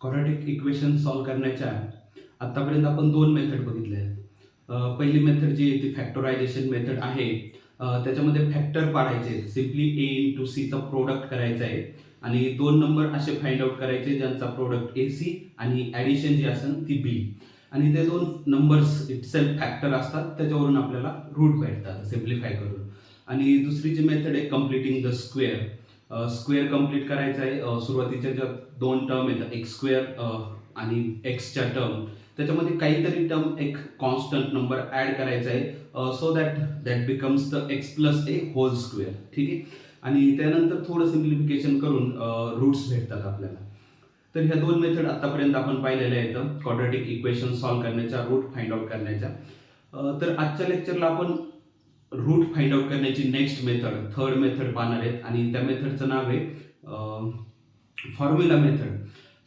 Quadratic equation solve करण्याच्या आत्तापर्यंत आपण दोन मेथड बघितल्या आहेत. पहिली मेथड जी आहे ती फॅक्टरायझेशन मेथड आहे. त्याच्यामध्ये फॅक्टर पाडायचे आहेत. सिम्पली ए इंटू सीचा प्रोडक्ट करायचा आहे आणि दोन नंबर असे फाइंड आउट करायचे ज्यांचा प्रोडक्ट ए सी आणि ॲडिशन जी असेल ती बी, आणि ते दोन नंबर्स इटसेल्फ फॅक्टर असतात, त्याच्यावरून आपल्याला रूट भेटतात सिम्प्लिफाय करून. आणि दुसरी जी मेथड आहे completing the square. Square complete करायचा आहे. सुरुवातीच्या ज्या दोन टर्म आहेत एक्स स्क्वेअर आणि एक्सच्या टर्म, त्याच्यामध्ये काहीतरी टर्म एक कॉन्स्टंट नंबर ॲड करायचा आहे so that becomes the x plus a whole square. ठीक आहे. आणि त्यानंतर थोडं सिम्प्लिफिकेशन करून रूट्स भेटतात आपल्याला. तर ह्या दोन मेथड आतापर्यंत आपण पाहिलेल्या आहेत क्वाड्रॅटिक इक्वेशन सॉल्व्ह करण्याच्या, रूट फाइंड आउट करण्याच्या. तर आजच्या लेक्चरला आपण रूट फाइंड आउट करण्याची नेक्स्ट मेथड, थर्ड मेथड पाहणार आहेत आणि त्या मेथडचं नाव आहे फॉर्म्युला मेथड.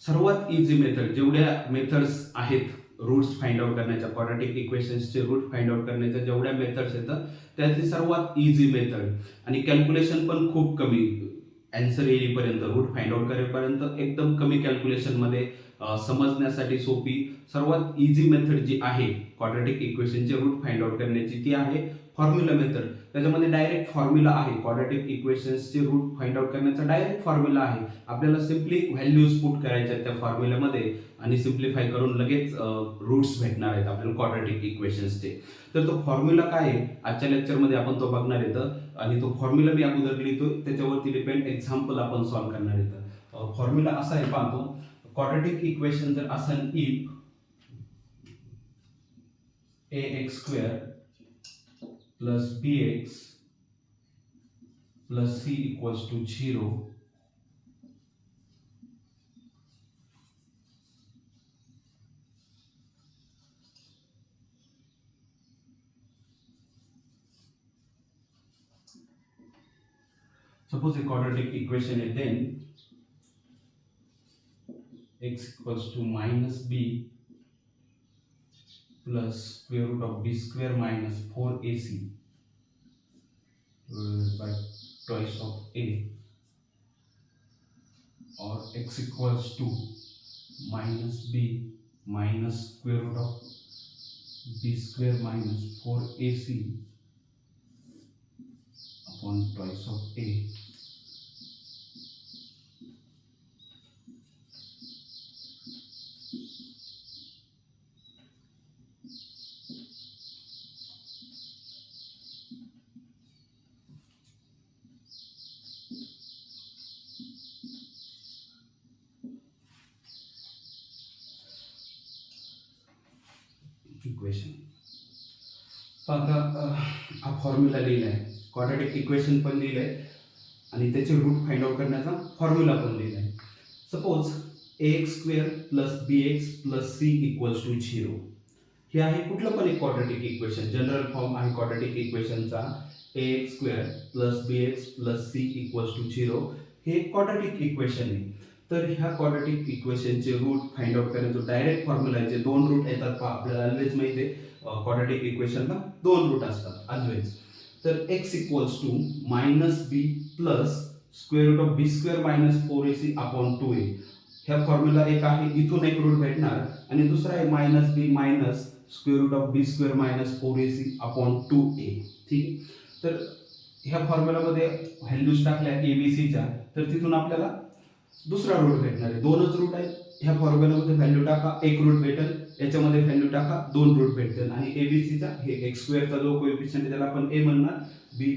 सर्वात इझी मेथड. जेवढ्या मेथड्स आहेत रूट्स फाइंड आउट करण्याच्या, क्वाड्रॅटिक इक्वेशन्सचे रूट फाइंड आउट करण्याच्या जेवढ्या मेथड्स येतात त्यातली सर्वात इझी मेथड, आणि कॅल्क्युलेशन पण खूप कमी. अँसर येईपर्यंत, रूट फाइंड आउट करेपर्यंत एकदम कमी कॅल्क्युलेशनमध्ये समजण्यासाठी सोपी सर्वात इझी मेथड जी आहे क्वाड्रॅटिक इक्वेशनचे रूट फाइंड आउट करण्याची, ती आहे फॉर्म्युला मेथड. त्याच्यामध्ये डायरेक्ट फॉर्म्युला आहे. क्वाड्रॅटिक इक्वेशन्सचे रूट फाइंड आउट करण्याचा डायरेक्ट फॉर्म्युला आहे. आपल्याला सिम्पली व्हॅल्यूज पुट करायच्या त्या फॉर्म्युल्यामध्ये आणि सिम्प्लिफाय करून लगेच रूट्स भेटणार आहेत आपल्याला क्वाड्रॅटिक इक्वेशन्सचे. तर तो फॉर्म्युला काय आहे आजच्या लेक्चरमध्ये आपण तो बघणार येतं, आणि तो फॉर्म्युला मी अगोदर लिहितो, त्याच्यावरती डिपेंड एक्झाम्पल आपण सॉल्व्ह करणार येतं. फॉर्म्युला असा आहे, पाहतो. क्वाड्रॅटिक इक्वेशन जर असेल if a x square plus B x plus C equals to 0, suppose a quadratic equation is then x equals to minus b plus square root of b square minus 4ac by twice of a, or x equals to minus b minus square root of b square minus 4ac upon twice of a. Equation. आता हा formula लिहिलाय, quadratic equation पण लिहिलंय आणि त्याचे root find out करण्याचा formula पण लिहिलाय. Suppose A x square plus B x plus C equals to 0. हे आहे कुठलं पण एक क्वाड्रॅटिक इक्वेशन. जनरल फॉर्म आहे क्वाड्रॅटिक इक्वेशनचा A x square plus B x plus C equals to 0. हे क्वाड्रॅटिक इक्वेशन आहे. तर ह्या क्वाड्रॅटिक इक्वेशनचे रूट फाइंड आउट करण्याचं डायरेक्ट फॉर्म्युला आहे. दोन रूट येतात पहा, आपल्याला ऑलवेज माहिती आहे क्वाड्रॅटिक इक्वेशनला दोन रूट असतात ऑलवेज. तर x equals to minus B plus square root of B square minus 4ac upon 2a. ह्या फॉर्म्युला एक आहे, इथून एक रूट भेटणार, आणि दुसरा आहे minus b minus square root of B square minus 4ac upon 2a. ठीक. तर ह्या फॉर्म्युलामध्ये व्हॅल्यूज टाकल्या एबीसीच्या, तर तिथून आपल्याला दुसरा रूट भेटणार आहे. दोनच रूट आहेत. ह्या फॉर्म्युलामध्ये व्हॅल्यू टाका, एक रूट भेटेल. याच्यामध्ये व्हॅल्यू टाका, दोन रूट भेटतील. आणि एबीसीचा हे एक्स स्क्वेअरचा जो कोएफिशियंट आहे त्याला आपण ए म्हणणार, बी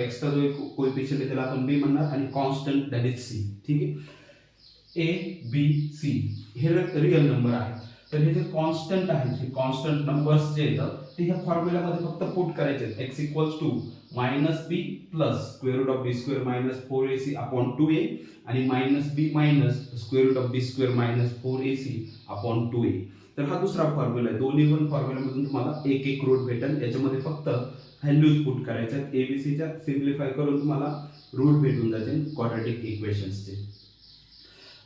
एक्सचा जो कोएफिशियंट आहे त्याला आपण बी म्हणणार, आणि कॉन्स्टंट दॅट इज सी. ठीक आहे. ए बी सी हे रिअल नंबर आहे. तर हे जे कॉन्स्टंट आहेत, हे कॉन्स्टंट नंबर्स जे येतात ते ह्या फॉर्म्युलामध्ये फक्त पुट करायचे आहेत. X equals to minus B plus square root of B square minus 4ac upon 2a, आणि minus b minus square root of B square minus 4ac upon 2a. तर हा दुसरा फॉर्म्युला आहे. दोन्ही पण फॉर्म्युलामधून तुम्हाला एक एक रूट भेटेल. याच्यामध्ये फक्त व्हॅल्यूज पुट करायच्या आहेत एबीसीच्या. सिम्प्लिफाय करून तुम्हाला रूट भेटून जातील क्वाड्रॅटिक इक्वेशन्सचे.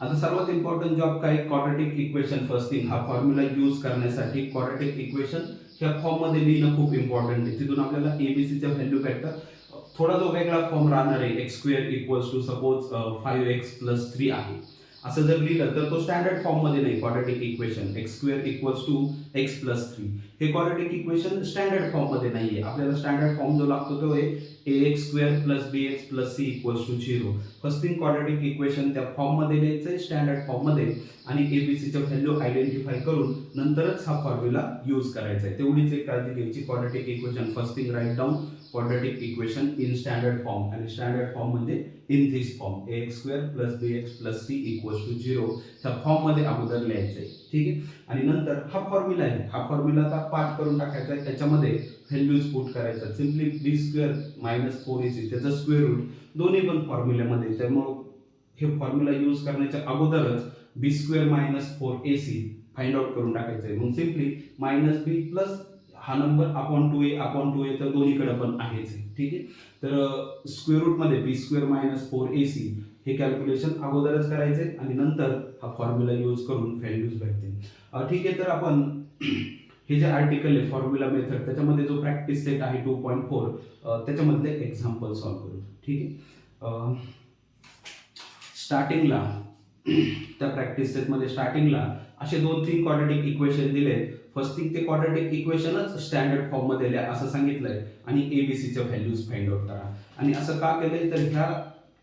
आता सर्वात इम्पॉर्टंट जॉब काय, क्वाड्रॅटिक इक्वेशन. फर्स्ट थिंग, हा फॉर्म्युला यूज करण्यासाठी क्वाड्रॅटिक इक्वेशन ह्या फॉर्ममध्ये लिहिणं खूप इम्पॉर्टंट आहे. तिथून आपल्याला एबीसीच्या व्हॅल्यू भेटतात. थोडा जो वेगळा फॉर्म राहणार आहे, x square equals to suppose 5x plus 3 आहे. असं जर लिहिलं तर तो स्टँडर्ड फॉर्ममध्ये नाही. Quadratic equation x square equals to x plus 3 हे क्वाड्रॅटिक इक्वेशन स्टँडर्ड फॉर्ममध्ये नाही आहे. आपल्याला स्टँडर्ड फॉर्म जो लागतो तो आहे ax square plus bx plus c equals to 0. First thing quadratic equation त्या फॉर्ममध्ये लिहायचं आहे स्टँडर्ड फॉर्ममध्ये आणि एबीसीच्या व्हॅल्यू आयडेंटिफाय करून नंतरच हा फॉर्म्युला यूज करायचा आहे. तेवढीच एक काळजी घ्यायची. Quadratic equation first thing write down quadratic equation in standard form आणि स्टँडर्ड फॉर्म म्हणजे in this form ax square plus bx plus c equals to 0 त्या फॉर्ममध्ये अगोदर लिहायचं आहे. ठीक आहे. आणि नंतर हा फॉर्म्युला आहे. हा फॉर्म्युला आता पाठ करून टाकायचा आहे. त्याच्यामध्ये व्हॅल्यूज पुट करायचा. सिम्पली बी स्क्वेअर मायनस 4ac त्याचं स्क्वेअर रूट दोन्ही पण फॉर्म्युल्यामध्ये. त्यामुळं हे फॉर्म्युला यूज करण्याच्या अगोदरच B square minus 4ac find out करून टाकायचं आहे. मग सिम्पली मायनस बी प्लस हा नंबर अपॉन 2a तर दोन्हीकडे पण आहेच आहे. ठीक आहे. तर स्क्वेअर रूटमध्ये बी स्क्वेअर मायनस 4ac हे कॅल्क्युलेशन अगोदरच करायचे आणि नंतर हा फॉर्म्युला यूज करून व्हॅल्यूज भेटतील. ठीक आहे. तर आपण हे जे आर्टिकल आहे फॉर्म्युला मेथड त्याच्यामध्ये जो प्रॅक्टिस सेट आहे 2.4 त्याच्यामधले एक्झाम्पल सॉल्व्ह करू. ठीक आहे. स्टार्टिंगला त्या प्रॅक्टिस सेटमध्ये स्टार्टिंगला असे 2-3 क्वाड्रॅटिक इक्वेशन दिले. फर्स्ट थिंग ते क्वाड्रॅटिक इक्वेशनच स्टँडर्ड फॉर्ममध्ये लिहा असं सांगितलंय आणि एबीसीच्या व्हॅल्यूज फाइंड आउट करा. आणि असं का केलंय तर ह्या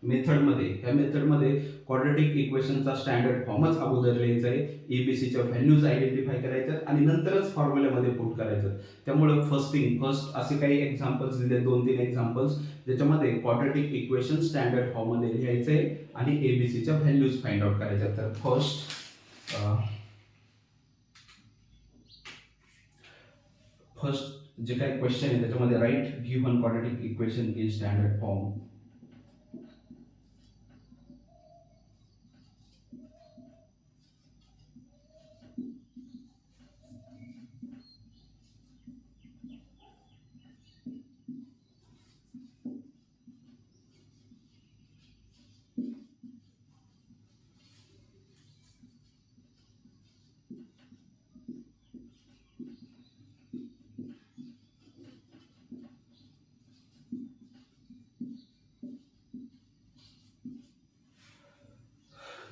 मेथडमध्ये क्वाड्रॅटिक इक्वेशनचा स्टँडर्ड फॉर्मच अगोदर लिहायचा आहे. एबीसीच्या व्हॅल्यूज आयडेंटिफाय करायच्या आणि नंतरच फॉर्म्युल्यामध्ये पुट करायचं. त्यामुळे फर्स्ट असे काही एक्झाम्पल्स दिले 2-3 एक्झाम्पल्स ज्याच्यामध्ये क्वाड्रॅटिक इक्वेशन स्टँडर्ड फॉर्ममध्ये लिहायचे आणि एबीसीच्या व्हॅल्यूज फाइंड आउट करायच्या. तर फर्स्ट जे काही क्वेश्चन आहे त्याच्यामध्ये write given quadratic equation in standard form.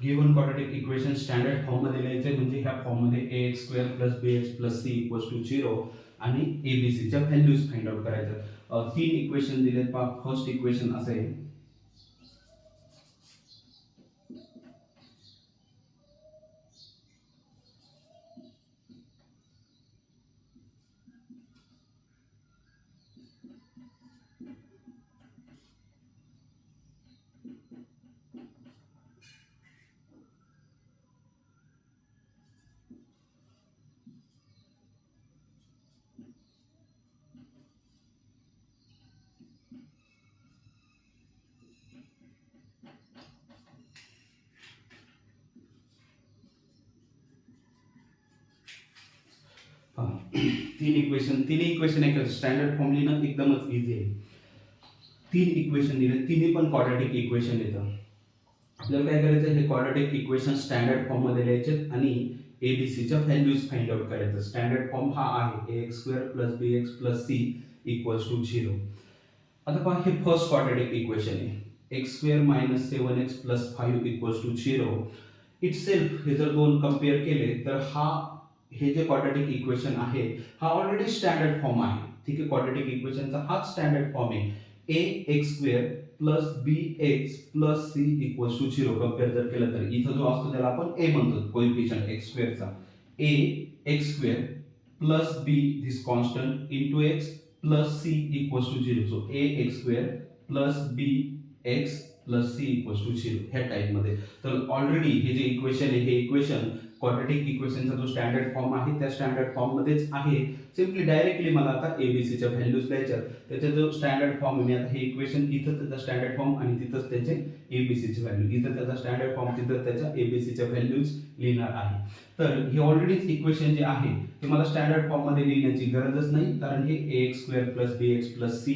Given quadratic equation standard फॉर्ममध्ये लिहायचे म्हणजे ह्या फॉर्ममध्ये ax square plus bx plus c equals to 0 आणि एबीसीच्या व्हॅल्यूज फाइंड आउट करायचं. 3 इक्वेशन दिलेत. फर्स्ट इक्वेशन असं आहे तिन्ही इक्वेशन एक स्टँडर्ड फॉर्म लिहिणं एकदमच इझी आहे. 3 इक्वेशन दिले तिन्ही पण क्वाड्रॅटिक इक्वेशन येतं. आपल्याला काय करायचं हे क्वाड्रॅटिक इक्वेशन स्टँडर्ड फॉर्म मध्ये लिहायचे आणि एबीसीच्या व्हॅल्यूज फाइंड आउट करायचं. स्टँडर्ड फॉर्म हा आहे ax square plus bx plus c equals to 0. आता पहा हे फर्स्ट क्वाड्रॅटिक इक्वेशन आहे x square minus 7x plus 5 equals to 0. Itself हे जर दोन कम्पेअर केले तर हे जे क्वाड्रॅटिक इक्वेशन आहे हा ऑलरेडी स्टँडर्ड फॉर्म आहे. ठीक आहे. क्वाड्रॅटिक इक्वेशनचा हाच स्टँडर्ड फॉर्म आहे. ax square plus bx plus c equals to 0 compare जर केलं तर इथं जो असतो त्याला आपण a म्हणतो कोएफिशियंट x स्क्वेअरचा. a x square plus b this constant into x plus c equals to 0. So a x square plus b x plus c equals to 0 ह्या टाइपमध्ये. तर ऑलरेडी हे जे इक्वेशन आहे हे इक्वेशन क्वाड्रॅटिक इक्वेशनचा जो स्टँडर्ड फॉर्म आहे त्या स्टँडर्ड फॉर्म मध्येच आहे. सिम्पली डायरेक्टली मला आता एबीसीच्या व्हॅल्यूज द्यायच्या. त्याचा जो स्टँडर्ड फॉर्म आहे मी आता हे इक्वेशन इथं त्याचा स्टँडर्ड फॉर्म आणि तिथंच त्याचे एबीसीची व्हॅल्यू इथं त्याचा स्टँडर्ड फॉर्म तिथं त्याच्या एबीसीच्या व्हॅल्यूज लिहिणार आहे. तर हे ऑलरेडीच इक्वेशन जे आहे ते मला स्टँडर्ड फॉर्म मध्ये लिहिण्याची गरजच नाही कारण हे ax square plus bx plus c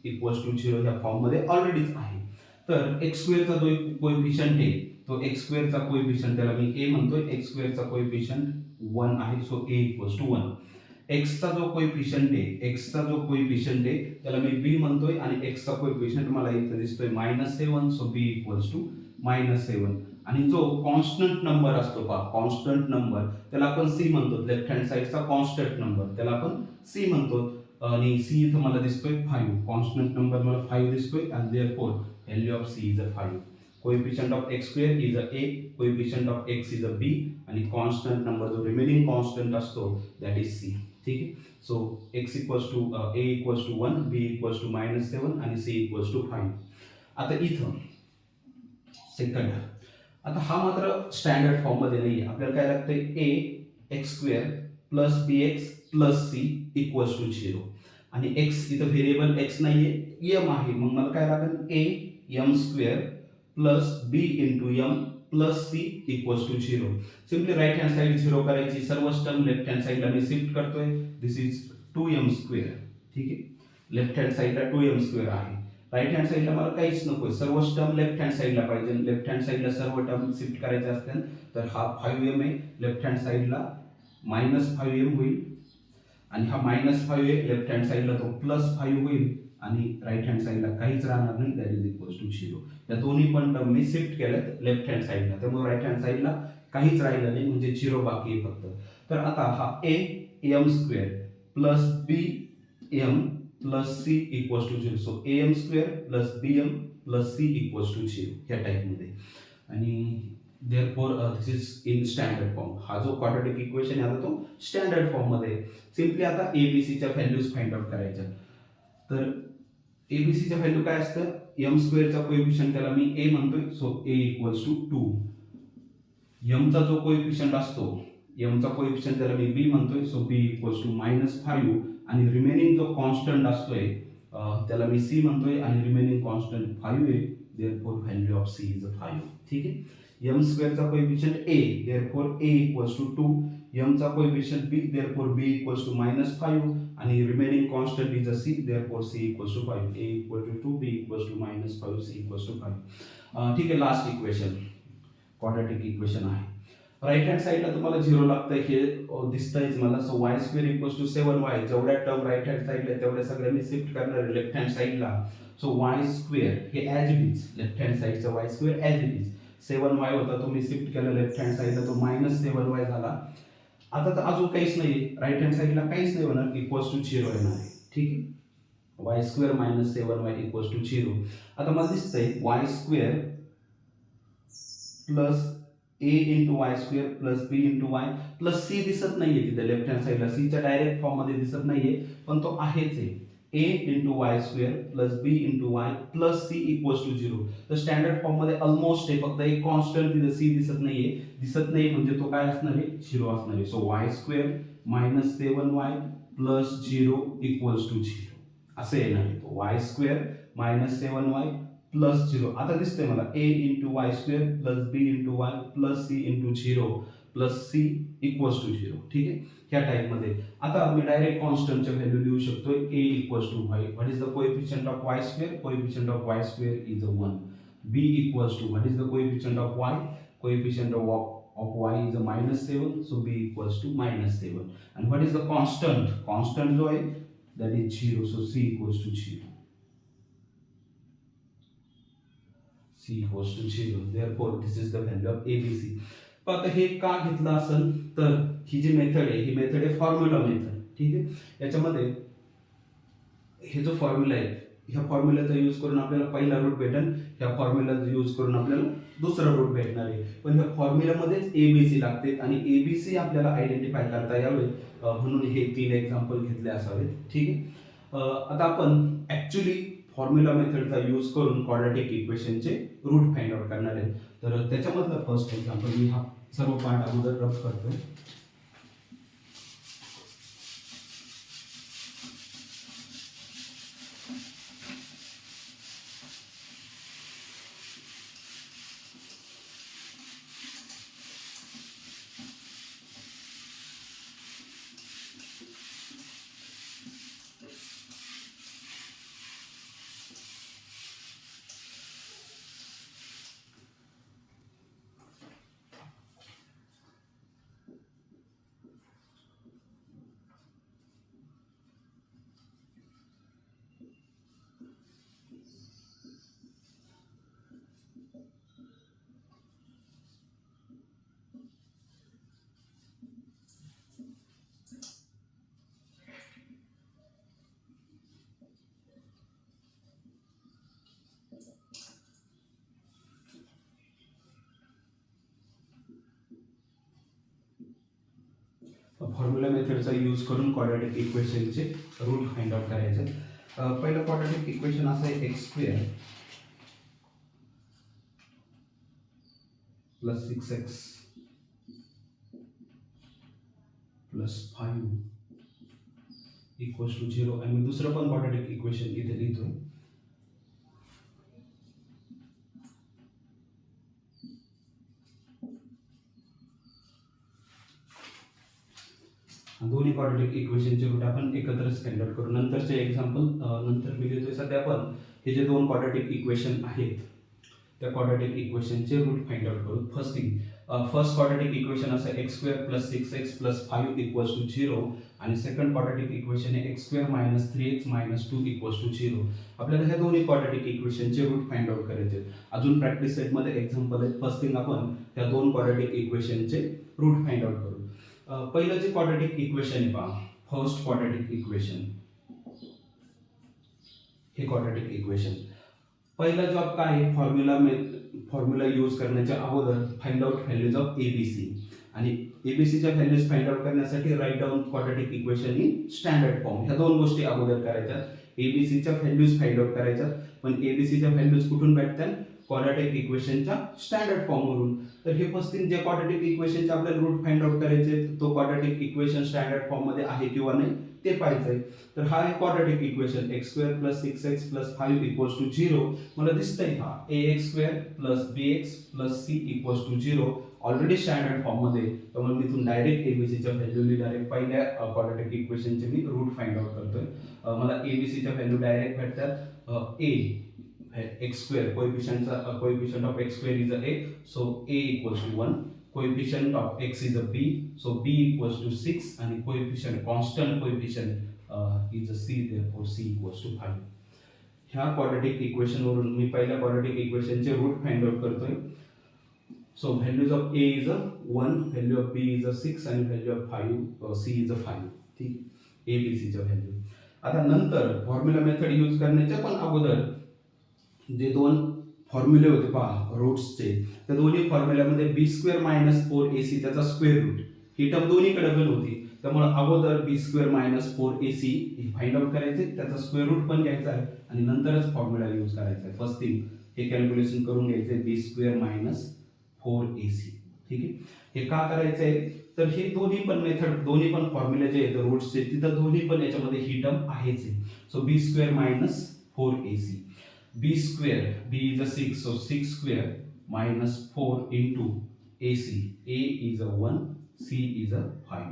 equals to 0 या फॉर्म मध्ये ऑलरेडीच आहे. तर x स्क्वेअरचा जो कोएफिशियंट आहे तो x स्क्वेअरचा कोएफिशियंट त्याला मी a म्हणतोय. x स्क्वेअरचा कोएफिशियंट 1 आहे so a equals to 1. x चा जो कोएफिशियंट आहे त्याला मी b म्हणतोय आणि x चा कोएफिशियंट मला इथे दिसतोय -7 सो b इक्वल्स टू -7. आणि जो कॉन्स्टंट नंबर असतो पहा, कॉन्स्टंट नंबर त्याला आपण सी म्हणतो, लेफ्ट हँड साईडचा कॉन्स्टंट नंबर त्याला आपण सी म्हणतो. आणि सी इथं मला दिसतोय 5, कॉन्स्टंट नंबर मला 5 दिसतोय आणि therefore value of C is a 5. Coefficient of X square is a A, coefficient of X is a B, आणि कॉन्स्टंट नंबर जो रिमेनिंग कॉन्स्टंट असतो दॅट इज सी. ठीक आहे. So X equals to A equals to 1, B equals to -7 आणि C equals to 5. आता इथं second, आता हा मात्र स्टँडर्ड फॉर्म मध्ये नाही आहे. आपल्याला काय लागतंय, A x square plus B x plus C equals to 0. आणि एक्स इथं व्हेरिएबल एक्स नाहीये, एम आहे. मग मला काय लागेल, a m square plus B into m plus C equals to 0. Simply right hand side 0 करायची, सर्व टर्म लेफ्ट हँड साईडला मी शिफ्ट करतोय. दिस इज 2m स्क्वेअर. ठीक आहे. लेफ्ट हँड साईडला 2m स्क्वेअर आहे. राईट हँड साईडला मला काहीच नकोय, सर्व टर्म लेफ्ट हँड साईडला पाहिजे. लेफ्ट हँड साईडला सर्व टर्म शिफ्ट करायचे असतील तर हा 5m आहे, लेफ्ट हँड साईडला -5m होईल. आणि हा -5 आहे, लेफ्ट हँड साईडला तो +5 होईल. आणि राईट हँड साईडला काहीच राहणार नाही, दॅट इज इक्वल्स टू 0. या दोन्ही पण टर्म मी शिफ्ट केल्यात लेफ्ट हँड साईडला, त्यामुळे राईट हँड साईडला काहीच राहिलं नाही, म्हणजे 0 बाकी आहे फक्त. तर आता हा a m square plus b m plus C equals to 0. So a m square plus b m plus C equals to 0 ह्या टाईपमध्ये. आणि therefore this is in standard form. हा जो क्वाड्रॅटिक इक्वेशन आहे आता तो स्टँडर्ड फॉर्म मध्ये. Simply आता एबीसीच्या व्हॅल्यूज फाइंड आउट करायच्या. तर एबीसीच्या व्हॅल्यू काय असतं, एम स्क्वेअरचा कोएफिशियंट त्याला मी ए म्हणतोय, सो ए इक्वल्स टू 2. एमचा जो कोएफिशियंट असतो, एमचा कोएफिशियंट त्याला मी बी म्हणतोय, सो बी इक्वल्स टू -5. आणि रिमेनिंग जो कॉन्स्टंट असतोय त्याला मी सी म्हणतोय, आणि रिमेनिंग कॉन्स्टंट 5 आहे. Therefore value of C is 5. ठीक आहे. एम स्क्वेअरचा coefficient A, therefore A equals to 2. एमचा coefficient B, therefore B equals to -5. आणि remaining constant is a C, therefore C equals to 5. A equal to 2, B equals to -5, C equals to 5. ठीक आहे. Last equation quadratic equation आहे. Right hand साईडला तुम्हाला 0 लागतंय हे दिसतंयच मला. So Y square equals to 7y. जेवढ्या टर्म राईट हँड साईडला तेवढ्या सगळ्या मी शिफ्ट करणार आहे लेफ्ट हँड साईडला. सो वाय स्क्वेअर हे as it is, left hand साईडचा Y square as it is. 7y होता तो मी शिफ्ट केला लेफ्ट हँड साईडला, तो -7y झाला. आता तर अजून काहीच नाही, राईट हँड साईडला काहीच नाही होणार, इक्वल्स टू 0 येणार आहे. ठीक आहे. Y square -7y equals to 0. आता मला दिसतंय y square plus a into Y square plus B into Y plus c दिसत नाहीये तिथे लेफ्ट हँड साईडला, सीच्या डायरेक्ट फॉर्म मध्ये दिसत नाहीये, पण तो आहेच आहे. A into Y square plus B into Y plus C equals to 0. तर स्टँडर्ड फॉर्म मध्ये ऑलमोस्ट आहे, फक्त एक कॉन्स्टंट तिथे सी दिसत नाही, म्हणजे तो काय असणार आहे, 0 असणार आहे. So Y square -7y plus 0 equals to 0 असं येणार आहे. तो वाय स्क्वेअर -7y प्लस 0. आता दिसतंय मला A into Y square plus B into Y plus C into 0 plus C equals to 0. ठीक आहे. ह्या टाईपमध्ये आता मी डायरेक्ट कॉन्स्टंटच्या व्हॅल्यू लिहू शकतो. A equals to Y, what is the coefficient of Y square, coefficient of Y square is 1. B equals to what is the coefficient of Y, coefficient of Y is -7, so B equals to -7. आणि what is the constant, constant जो आहे that is 0, so C equals to 0. C equals to 0. Therefore, this is the value of ABC. पण आता हे का घेतलं असेल तर ही जी मेथड आहे, ही मेथड आहे फॉर्म्युला मेथड. ठीक आहे. याच्यामध्ये हे जो फॉर्म्युला आहे, ह्या फॉर्म्युलाचा यूज करून आपल्याला पहिला रूट भेटेल, ह्या फॉर्म्युलाचा यूज करून आपल्याला दुसरा रूट भेटणार आहे. पण ह्या फॉर्म्युलामध्येच एबीसी लागते, आणि एबीसी आपल्याला आयडेंटिफाय करता यावे म्हणून हे 3 एक्झाम्पल घेतले असावेत. ठीक आहे. आता आपण ऍक्च्युली फॉर्म्युला मेथडचा यूज करून क्वाड्रॅटिक इक्वेशनचे रूट फाइंड आउट करणार आहे. तर त्याच्यामधलं फर्स्ट एक्झाम्पल मी हा सर्व पार्ट अगोदर रब करतोय. फॉर्म्युला मेथडचा यूज करून क्वाड्रॅटिक इक्वेशनचे रूट फाइंड आउट करायचे. पहिलं क्वाड्रॅटिक इक्वेशन असं आहे x square plus 6x plus 5 equals to 0 आणि मी दुसरं पण क्वाड्रॅटिक इक्वेशन इथे लिहितोय. दोन्ही क्वाड्रॅटिक इक्वेशनचे रूट आपण एकत्रच फाइंड आउट करू. नंतरचे एक्झाम्पल नंतर मी देतोय. सध्या पण हे जे दोन क्वाड्रॅटिक इक्वेशन आहेत त्या क्वाड्रॅटिक इक्वेशनचे रूट फाइंड आउट करू. फर्स्ट क्वाड्रॅटिक इक्वेशन असं x square plus 6x plus 5 equals to 0 आणि सेकंड क्वाड्रॅटिक इक्वेशन आहे x square minus 3x minus 2 equals to 0. आपल्याला ह्या दोन्ही क्वाड्रॅटिक इक्वेशनचे रूट फाइंड आउट करायचे. अजून प्रॅक्टिस सेटमध्ये एक्झाम्पल आहे. फर्स्ट थिंग आपण त्या दोन क्वाड्रॅटिक इक्वेशनचे रूट फाइंड आउट करू. पहिलं जे क्वाड्रॅटिक इक्वेशन आहे पहा, फर्स्ट क्वाड्रॅटिक इक्वेशन, हे क्वाड्रॅटिक इक्वेशन पहिला जॉब काय आहे, फॉर्म्युला यूज करण्याच्या अगोदर find out values of ABC आणि एबीसीच्या व्हॅल्यूज फाइंड आउट करण्यासाठी write down quadratic equation in standard form. ह्या दोन गोष्टी अगोदर करायच्या. एबीसीच्या व्हॅल्यूज फाइंड आउट करायच्या, पण एबीसीच्या व्हॅल्यूज कुठून भेटतात, क्वाड्रॅटिक इक्वेशनच्या स्टँडर्ड फॉर्म वरून. तर हे फर्स्ट थिंग जे क्वाड्रॅटिक इक्वेशनचे आपल्याला रूट फाइंड आउट करायचे, तो क्वाड्रॅटिक इक्वेशन स्टँडर्ड फॉर्म मध्ये आहे किंवा नाही ते पाहायचंय. तर हा आहे quadratic equation x square plus 6x plus 5 equals to 0. मला दिसतंय हा ax square plus bx plus c equals to 0 already standard form मध्ये. त्यामुळे मी इथून डायरेक्ट एबीसीच्या व्हॅल्यू लिहिणार आहे. पहिल्या क्वाड्रॅटिक इक्वेशनचे मी रूट फाइंड आउट करतोय. मला एबीसीच्या व्हॅल्यू डायरेक्ट भेटतात. x square coefficient of x square is a so a equals to 1, coefficient of x is a b so b equals to 6 and constant coefficient is a c, therefore c equals to 5. ह्या quadratic equation वरून मी पहिल्या quadratic इक्वेशनचे root find out करतोय. So values of a is a 1, value of b is a 6 आणि value of 5 c is a 5. ठीक, a b c च्या value. आता नंतर फॉर्म्युला मेथड यूज करण्याच्या पण अगोदर जे दोन फॉर्म्युले होते पहा रूट्सचे, त्या दोन्ही फॉर्म्युल्यामध्ये बी स्क्वेअर मायनस 4ac त्याचा स्क्वेअर रूट ही टर्म दोन्हीकडे पण होती. त्यामुळे अगोदर बी स्क्वेअर मायनस 4ac हे फाइंड आउट करायचे, त्याचा स्क्वेअर रूट पण घ्यायचा आहे आणि नंतरच फॉर्म्युला यूज करायचा आहे. फर्स्ट थिंग हे कॅल्क्युलेशन करून घ्यायचे बी स्क्वेअर मायनस 4ac. ठीक आहे, हे का करायचं आहे तर हे दोन्ही पण मेथड, दोन्ही पण फॉर्म्युले जे आहेत रूट्सचे, तिथं दोन्ही पण याच्यामध्ये ही टर्म आहेच आहे. So B square minus 4ac, b square, b is a 6 so 6 square minus 4 into ac, a is a 1, c is a 5.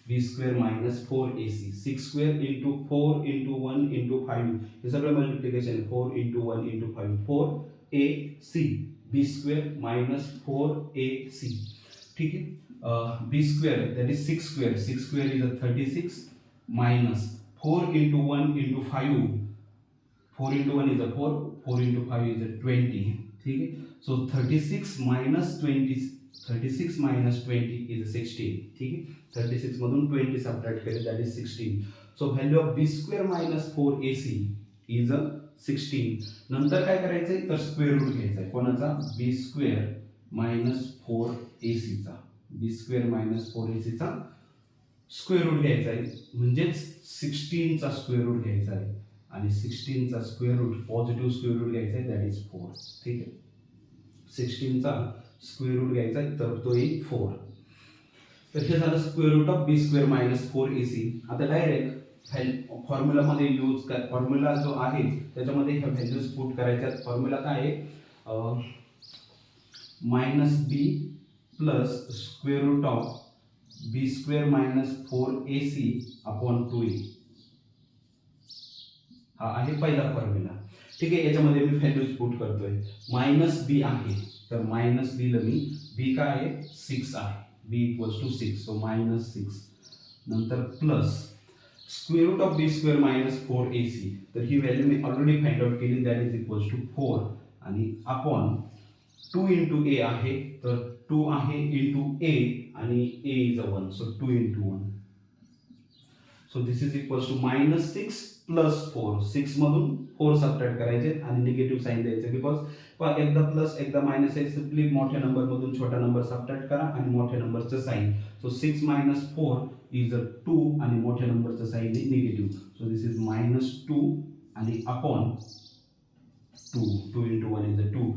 b square minus 4ac, 6 square into 4 into 1 into 5 हे सगळं multiplication 4 into 1 into 5 4ac, b square minus 4ac. ठीक आहे, b square that is 6 square, 6 square is a 36 minus 4 into 1 into 5, 4 into 1 is a 4, 4 into 5 is a 20. ठीक है, so 36 minus 20 is a 16. ठीक है, 36 मधून 20 subtract करें, that is 16. so value of b square minus 4ac is a 16. नंतर काय करायचंय तर स्क्वेअर रूट घ्यायचा आहे. कोणाचा, b square minus 4ac चा, b square minus 4ac चा स्क्वेअर रूट घ्यायचा आहे, म्हणजेच 16 चा स्क्वेअर रूट घ्यायचा आहे आणि 16 चा square root positive square root घ्यायचा आहे, दॅट इज 4. ठीक आहे, 16 चा स्क्वेअर रूट घ्यायचा आहे तर तो येईल 4. तर हे झालं square root of B square minus 4ac. आता डायरेक्ट फॉर्म्युला मध्ये यूज कर, फॉर्म्युला जो आहे त्याच्यामध्ये ह्या व्हॅल्यूज पुट करायच्या. फॉर्म्युला काय आहे, minus B plus square root of B square minus 4ac upon 2a. हा आहे पहिला फॉर्म्युला. ठीक आहे, याच्यामध्ये मी व्हॅल्यूज पुट करतोय. मायनस बी आहे तर मायनस लिहिलं मी, बी काय आहे 6 आहे, b equals to 6 so minus 6. नंतर plus square root of B square minus 4ac, तर ही व्हॅल्यू मी ऑलरेडी फाइंड आउट केली, दॅट इज इक्वल्स टू 4 आणि अपॉन 2 इंटू ए आहे तर 2 आहे इंटू ए आणि ए इज अ 1 सो 2 into 1. So this is equals to -6 plus 4. 6 मधून 4 सबट्रॅक्ट करायचे आणि निगेटिव्ह साईन द्यायचे, बिकॉज एकदा प्लस एकदा मायनस आहे, सिम्पली मोठ्या नंबर मधून छोटा नंबर सबट्रॅक्ट करा आणि मोठ्या नंबरचं साईन. सो 6 - 4 इज 2 आणि मोठ्या नंबरचं साईन आहे निगेटिव्ह. सो दिस इज -2 आणि अपॉन 2. 2 × 1 इज 2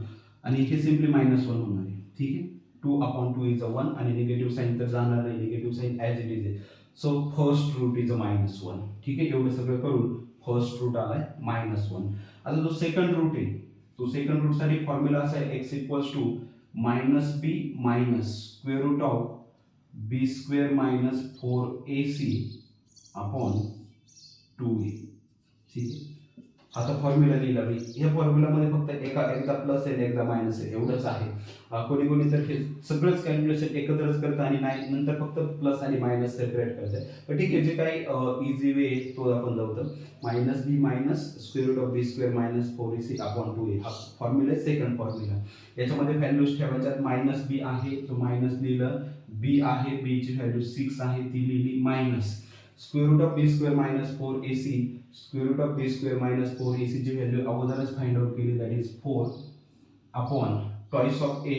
आणि हे सिम्पली -1 होणार आहे. ठीक आहे, 2 अपॉन 2 इज 1 आणि निगेटिव्ह साईन तर जाणार नाही, negative sign as it is आहे. So first root is -1. ठीक आहे, एवढं सगळं करून फर्स्ट रूट आलाय -1. आता जो सेकंड रूट आहे, तो सेकंड रूटसाठी फॉर्म्युला असा आहे, x equals to -b minus square root of b square minus 4ac upon 2a. ठीक आहे, आता फॉर्म्युला लिहिला मी. या फॉर्म्युलामध्ये फक्त एकदा प्लस आहे एकदा मायनस आहे एवढंच आहे. कोणी कोणी तर हे सगळंच कॅल्क्युलेशन एकत्रच करतं आणि नाही नंतर फक्त प्लस आणि मायनस सेपरेट करतं. पण ठीक आहे, जे काही इझी वे तो आपण जाऊ. तर -b minus square root of b square minus 4ac upon 2a हा फॉर्म्युला आहे, सेकंड फॉर्म्युला. याच्यामध्ये व्हॅल्यूज ठेवायच्यात. -b आहे तो मायनस लिहिलं, b आहे, b ची व्हॅल्यू 6 आहे ती लिहिली, minus square root of b square minus 4ac square root of b square minus 4ac ची व्हॅल्यू अगोदरच फाइंड आउट केली, that is 4 upon twice of a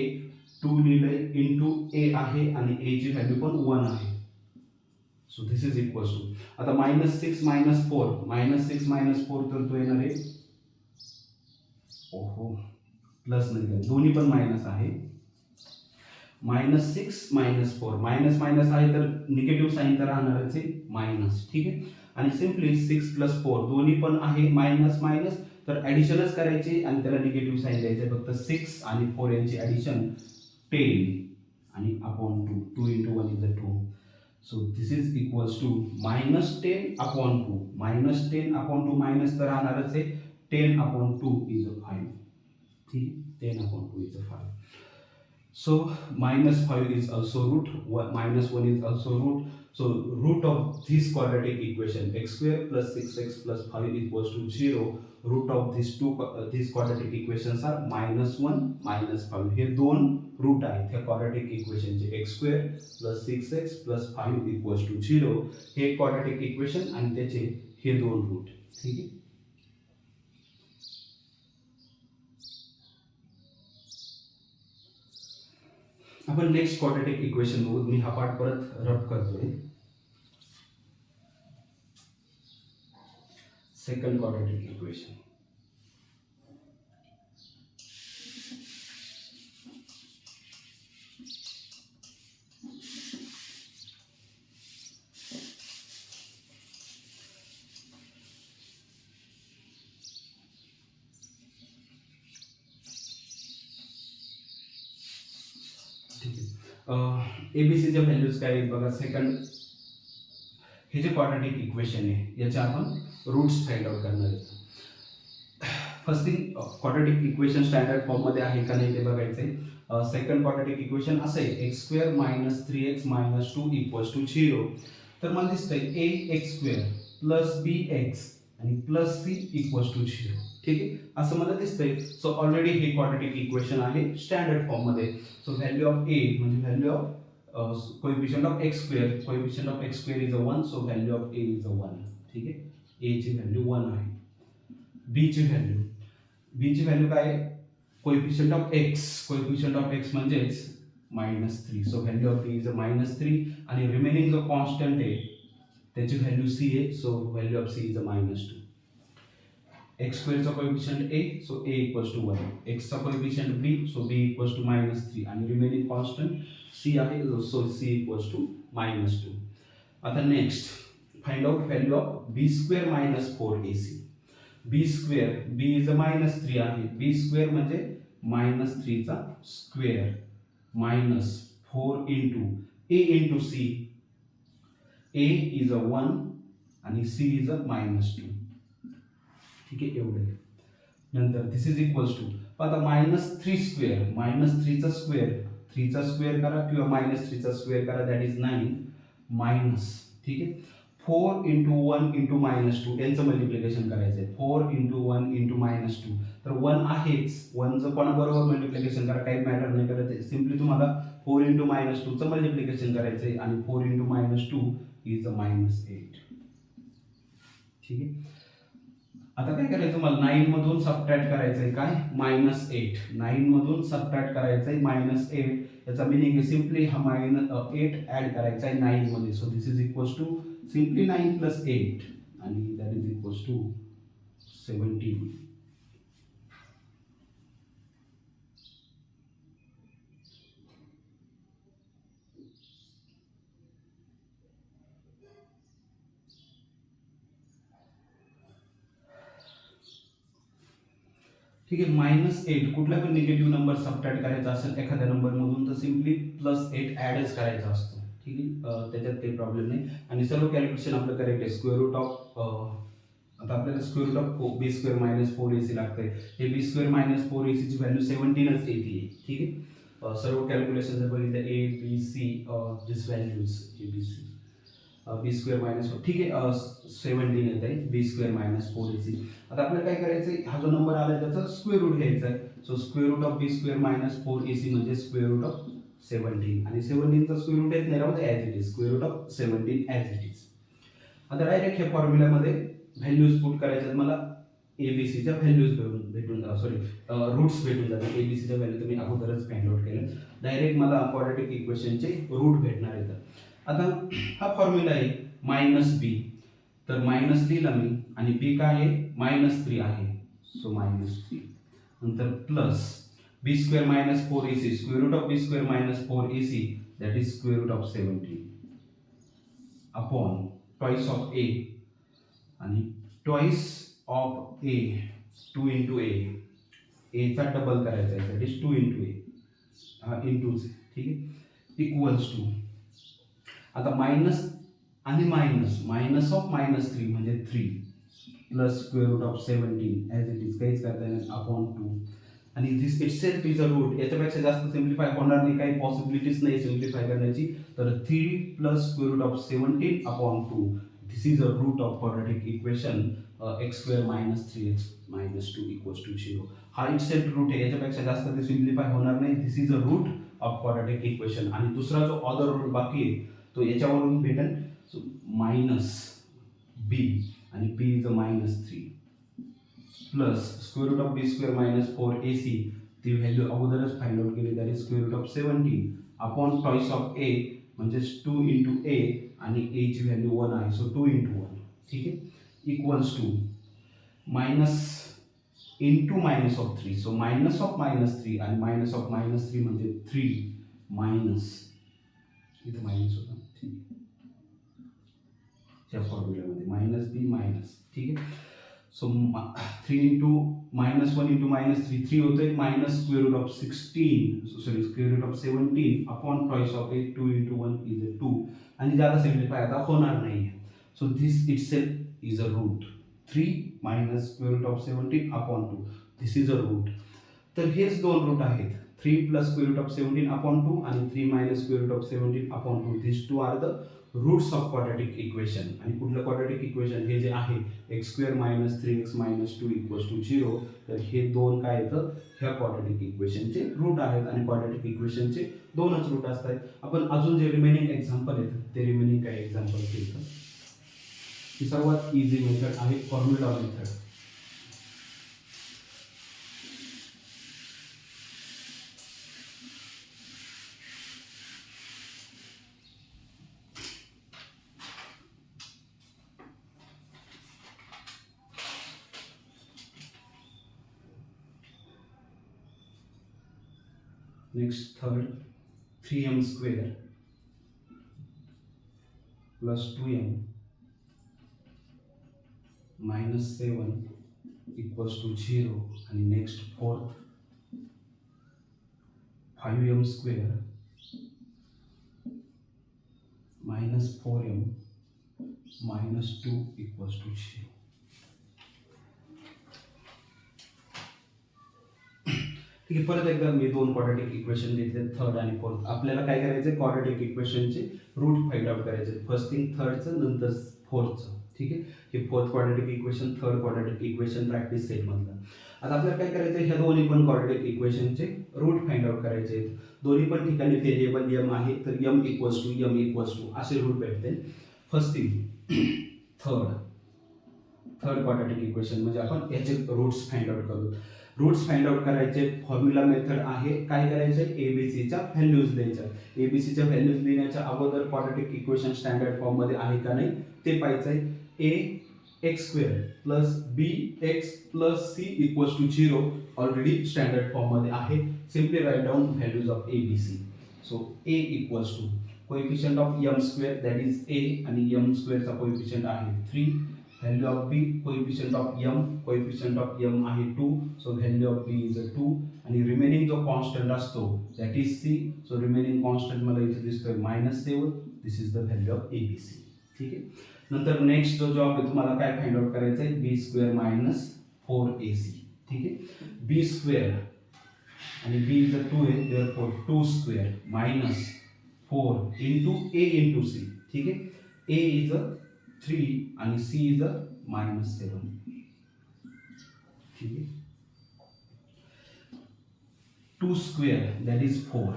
2 लिहिलंय इंटू a आहे आणि a ची व्हॅल्यू पण 1 आहे. So this is equals to आता -6 - 4 -6 - 4 तर तो येणार आहे, ओहो प्लस नाही दोन्ही पण मायनस आहे. -6 - 4 मायनस मायनस आहे तर निगेटिव्ह साईन तर राहणारच आहे मायनस. ठीक आहे, आणि सिम्पली 6 + 4 दोन्ही पण आहे मायनस मायनस तर ॲडिशनच करायची आणि त्याला निगेटिव्ह साईन द्यायचे. फक्त 6 आणि 4 यांची ॲडिशन 10 आणि upon 2. 2 × 1 is 2. So this is equals to -10 upon 2. -10 upon 2 minus तर राहणारच आहे, 10 अपॉन 2 इज 5. ठीक आहे, 10 upon 2 is 5. So -5 is also root, -1 is also root. So root of this quadratic equation x square plus 6x plus 5 equals to 0. Root of these quadratic equations are -1 -5. हे दोन root आहेत त्या quadratic equation चे, x square plus 6x plus 5 equals to 0. हे quadratic equation आणि त्याचे हे दोन रूट. ठीक आहे, आपण नेक्स्ट क्वाड्रॅटिक इक्वेशन बघू. मी हा पार्ट परत रब करतोय. Second quadratic equation. एबीसीच्या व्हॅल्यूज काय आहेत बघा. सेकंड हे जे क्वाड्रॅटिक इक्वेशन आहे याचे आपण रूट्स फाइंड आउट करणार आहेत. First thing quadratic equation standard form मध्ये आहे का नाही ते बघायचंय. सेकंड क्वाड्रॅटिक इक्वेशन असं आहे, x² - 3x - 2 = 0. तर मला दिसतंय ax² + bx आणि +c = 0. ठीक आहे, असं मला दिसतंय. सो ऑलरेडी हे क्वाड्रॅटिक इक्वेशन आहे स्टँडर्ड फॉर्म मध्ये. सो व्हॅल्यू ऑफ a म्हणजे value of coefficient of x², coefficient of x² is 1. So value of a is 1. ठीक आहे, a ची व्हॅल्यू 1 आहे. b ची व्हॅल्यू काय आहे, coefficient of x, coefficient of x म्हणजेच -3. So value of b is -3 आणि रिमेनिंग जो कॉन्स्टंट आहे त्याची व्हॅल्यू c आहे. So value of c is -2. x² चा coefficient a, so a = 1. x चा कोएफिशिएंट b, सो b = -3 आणि रिमेनिंग कॉन्स्टंट c आहे, सो c = -2. आता next find out value of b² - 4ac. b is -3 आहे, b² म्हणजे -3 चा square minus 4 × a × c. a is 1 आणि c is -2. ठीक आहे, एवढे. नंतर दिस इज इक्वल्स टू आता -3² -3 चा स्क्वेअर, 3 चा स्क्वेअर करा किंवा -3 चा स्क्वेअर करा, दॅट इज 9 मायनस. ठीक आहे, 4 × 1 × -2 यांचं मल्टिप्लिकेशन करायचं आहे. 4 × 1 × -2 तर 1 आहेच, 1चं कोणाबरोबर मल्टिप्लिकेशन करा काही मॅटर नाही करत आहे. सिम्पली तुम्हाला 4 × -2 चं मल्टिप्लिकेशन करायचं आहे आणि 4 × -2 इज -8. ठीक आहे. आता काय करायचं मला 9 मधून सबट्रॅक्ट करायचं आहे काय -8. 9 मधून सबट्रॅक्ट करायचं आहे -8. याचा मिनिंग आहे सिम्पली हा -8 ऍड करायचा आहे 9 मध्ये. So this is equals to simply 9 + 8 आणि दॅट इज इक्वल्स टू 17. ठीक आहे. -8 कुठला पण निगेटिव्ह नंबर सबट्रॅक्ट करायचा असेल एखाद्या नंबरमधून तर सिम्पली +8 ॲडच करायचा असतो. ठीक आहे. त्याच्यात काही प्रॉब्लेम नाही आणि सर्व कॅल्क्युलेशन आपलं करेक्ट आहे. स्क्वेअर रूट ऑफ आता आपल्याला square root of b² - 4ac लागतंय. हे b² - 4ac ची व्हॅल्यू 17च येते. ठीक आहे. सर्व कॅल्क्युलेशन जर बघितलं a b c this values a b c b² - 4 ठीक आहे. 17 येत आहे b² - 4ac. आता आपल्याला काय करायचं आहे हा जो नंबर आला त्याचा स्क्वेअर रूट घ्यायचा आहे. So square root of b² - 4ac म्हणजे स्क्वेअर रूट ऑफ 17 आणि 17चा स्क्वेअर रूट येत नाही राहू दे as it is square root of 17 as it is. आता डायरेक्ट ह्या फॉर्म्युल्यामध्ये व्हॅल्यूज पुट करायच्यात मला एबीसीच्या व्हॅल्यूज भेटून रूट्स भेटून जातात. एबीसीच्या व्हॅल्यू तुम्ही अगोदरच फाइंड आउट केलं. डायरेक्ट मला क्वाड्रॅटिक इक्वेशनचे रूट भेटणार आहेत. आता हा फॉर्म्युला आहे -b तर मायनस लिहिला मी आणि b काय आहे -3 आहे. सो -3 नंतर plus b² - 4ac square root of b² - 4ac that is square root of 17 upon twice of a आणि twice of a 2 into a चा डबल करायचा आहे दॅट इज 2 इंटू a हा इंटूच. ठीक आहे. इक्वल्स टू आता मायनस आणि मायनस ऑफ -3 म्हणजे 3 plus square root of 17 as it is काहीच करता येईल अपॉन 2 आणि this itself is a root. याच्यापेक्षा जास्त सिम्प्लिफाय होणार नाही. काही पॉसिबिलिटीज नाही सिम्प्लिफाय करण्याची. तर 3 plus square root of 17 upon 2 this is a root of quadratic equation x² - 3x - 2 = 0. हा इटसेल्फ रूट आहे. याच्यापेक्षा जास्त ते सिम्प्लिफाय होणार नाही. This is a root of quadratic equation आणि दुसरा जो अदर रूट बाकी आहे तो याच्यावरून भेटेल. सो -b आणि b is a -3 plus square root of b² - 4ac ती व्हॅल्यू अगोदरच फाइंड आउट केली that is square root of 17 upon twice of a म्हणजे 2 इंटू a आणि a ची व्हॅल्यू 1 आहे. So 2 into 1. ठीक आहे. Equals to minus into minus of 3. So minus of -3 आणि मायनस ऑफ -3 म्हणजे 3 मायनस इथे मायनस होता 3 च्या फॉर्म्युल्यामध्ये -b मायनस. ठीक आहे. सो 3 इंटू -1 इंटू -3 3 होते minus square root of 16 sorry square root of 17 upon twice of 8 2 into 1 is 2 आणि ज्यादा सिम्प्लिफाय आता होणार नाही आहे. So this itself is a root 3 minus square root of 17 upon 2 this is a root. तर हेच दोन रूट आहेत 3 plus square root of 17 upon 2 आणि 3 minus square root of 17 upon 2 this two are the roots of quadratic equation. आणि कुठलं quadratic equation हे जे आहे x² - 3x - 2 = 0. तर हे दोन काय येतं ह्या क्वाड्रॅटिक इक्वेशनचे रूट आहेत आणि क्वाड्रॅटिक इक्वेशनचे दोनच रूट असतात. आपण अजून जे रिमेनिंग एक्झाम्पल आहेत ते रिमेनिंग काही एक्झाम्पल घेतो. ही सर्वात इझी मेथड आहे formula method. Next third 3m² plus 2m minus 7 equals to 0 and next fourth 5m² minus 4m minus 2 equals to 0. ठीक आहे. परत एकदा मी दोन क्वाड्रॅटिक इक्वेशन घेतले थर्ड आणि फोर्थ. आपल्याला काय करायचं क्वाड्रॅटिक इक्वेशनचे रूट फाइंड आउट करायचे. फर्स्ट थिंग थर्डचं नंतर फोर्थचं. ठीक आहे. हे fourth quadratic equation third quadratic equation practice सेटमधलं. आता आपल्याला काय करायचं ह्या दोन्ही पण क्वाड्रॅटिक इक्वेशनचे रूट फाइंड आउट करायचे आहेत. दोन्ही पण ठिकाणी व्हेरिएबल m आहे तर m = असे रूट भेटते. First thing third third quadratic equation म्हणजे आपण याचे रूट्स फाइंड आउट करू. रूट्स फाइंड आउट करायचे फॉर्म्युला मेथड आहे. काय करायचे, एबीसीच्या व्हॅल्यूज द्यायच्या. एबीसीच्या व्हॅल्यूज लिहिण्याच्या अगोदर क्वाड्रॅटिक इक्वेशन स्टँडर्ड फॉर्म मध्ये आहे का नाही ते पाहायचंय. A x square plus B x plus C equals to 0 already standard form मध्ये आहे. Simply write down values of ABC. So a equals to coefficient of m square that is a आणि m स्क्वेअरचा coefficient आहे 3. Value of b coefficient of m आहे 2. So value of b is 2 आणि remaining जो constant असतो that is c. So remaining constant मला इथे दिसतोय -7. This is the value of ABC. ठीक आहे. नंतर नेक्स्ट जो जॉब आहे तुम्हाला काय फाइंड आउट करायचं आहे, बी स्क्वेअर मायनस 4ac. ठीक आहे. बी स्क्वेअर आणि बी इज 2 आहे therefore 2 square minus 4 into a into C. ठीक आहे. ए इज 3 आणि सी इज -7. ठीक आहे. 2 स्क्वेअर दॅट इज 4.